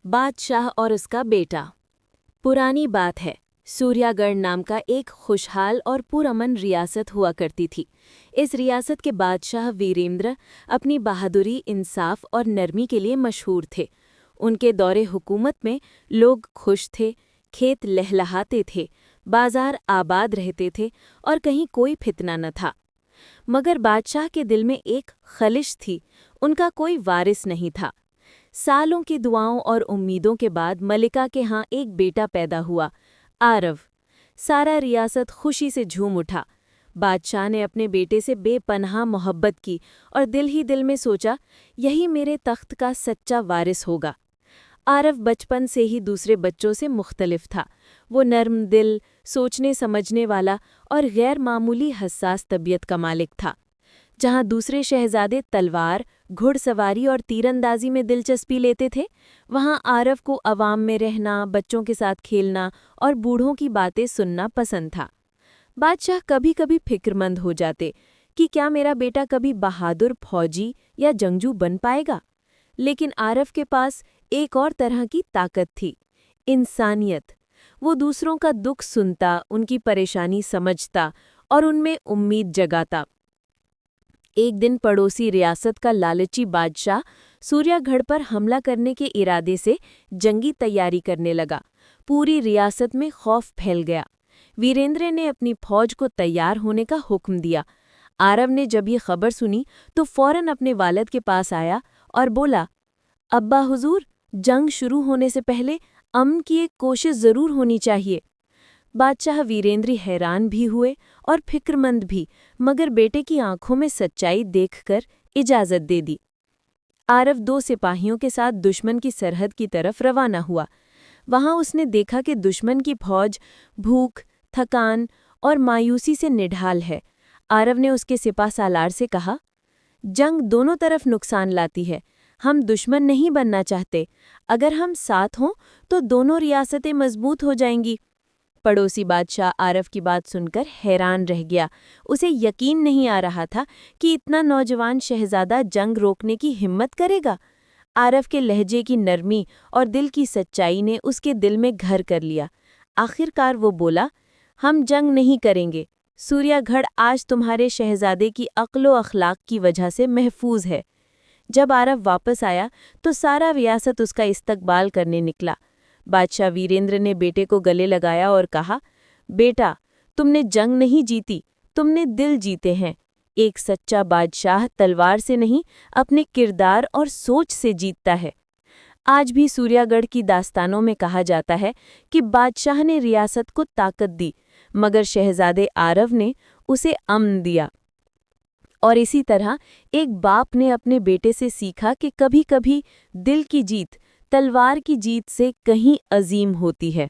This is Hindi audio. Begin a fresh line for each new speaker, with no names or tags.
बादशाह और उसका बेटा। पुरानी बात है, सूर्यागढ़ नाम का एक खुशहाल और पुरअमन रियासत हुआ करती थी। इस रियासत के बादशाह वीरेंद्र अपनी बहादुरी, इंसाफ और नरमी के लिए मशहूर थे। उनके दौरे हुकूमत में लोग खुश थे, खेत लहलहाते थे, बाजार आबाद रहते थे और कहीं कोई फितना न था। मगर बादशाह के दिल में एक खलिश थी, उनका कोई वारिस नहीं था। सालों की दुआओं और उम्मीदों के बाद मलिका के यहाँ एक बेटा पैदा हुआ, आरव। सारा रियासत खुशी से झूम उठा। बादशाह ने अपने बेटे से बेपनाह मोहब्बत की और दिल ही दिल में सोचा, यही मेरे तख्त का सच्चा वारिस होगा। आरव बचपन से ही दूसरे बच्चों से मुख्तलिफ था। वो नर्म दिल, सोचने समझने वाला और गैर मामूली हसास तबीयत का मालिक था। जहाँ दूसरे शहजादे तलवार, घुड़सवारी और तीरंदाजी में दिलचस्पी लेते थे, वहाँ आरव को अवाम में रहना, बच्चों के साथ खेलना और बूढ़ों की बातें सुनना पसंद था। बादशाह कभी कभी फिक्रमंद हो जाते कि क्या मेरा बेटा कभी बहादुर फौजी या जंगजू बन पाएगा। लेकिन आरव के पास एक और तरह की ताकत थी, इंसानियत। वो दूसरों का दुख सुनता, उनकी परेशानी समझता और उनमें उम्मीद जगाता। एक दिन पड़ोसी रियासत का लालची बादशाह सूर्यागढ़ पर हमला करने के इरादे से जंगी तैयारी करने लगा। पूरी रियासत में खौफ फैल गया। वीरेंद्र ने अपनी फौज को तैयार होने का हुक्म दिया। आरव ने जब ये खबर सुनी तो फौरन अपने वालिद के पास आया और बोला, अब्बा हुजूर, जंग शुरू होने से पहले अमन की एक कोशिश जरूर होनी चाहिए। बादशाह वीरेंद्र हैरान भी हुए और फिक्रमंद भी, मगर बेटे की आंखों में सच्चाई देखकर इजाजत दे दी। आरव 2 सिपाहियों के साथ दुश्मन की सरहद की तरफ रवाना हुआ। वहां उसने देखा कि दुश्मन की फौज भूख, थकान और मायूसी से निढाल है। आरव ने उसके सिपा सालार से कहा, जंग दोनों तरफ नुकसान लाती है। हम दुश्मन नहीं बनना चाहते। अगर हम साथ हों तो दोनों रियासतें मजबूत हो जाएंगी। पड़ोसी बादशाह आरव की बात सुनकर हैरान रह गया। उसे यकीन नहीं आ रहा था कि इतना नौजवान शहजादा जंग रोकने की हिम्मत करेगा। आरव के लहजे की नरमी और दिल की सच्चाई ने उसके दिल में घर कर लिया। आखिरकार वो बोला, हम जंग नहीं करेंगे। सूर्यागढ़ आज तुम्हारे शहजादे की अक्ल व अखलाक की वजह से महफूज है। जब आरव वापस आया तो सारा रियासत उसका इस्तकबाल करने निकला। बादशाह वीरेंद्र ने बेटे को गले लगाया और कहा, बेटा, तुमने जंग नहीं जीती, तुमने दिल जीते हैं। एक सच्चा बादशाह तलवार से नहीं, अपने किरदार और सोच से जीतता है। आज भी सूर्यागढ़ की दास्तानों में कहा जाता है कि बादशाह ने रियासत को ताकत दी, मगर शहजादे आरव ने उसे अमन दिया। और इसी तरह एक बाप ने अपने बेटे से सीखा कि कभी-कभी दिल की जीत तलवार की जीत से कहीं अजीम होती है।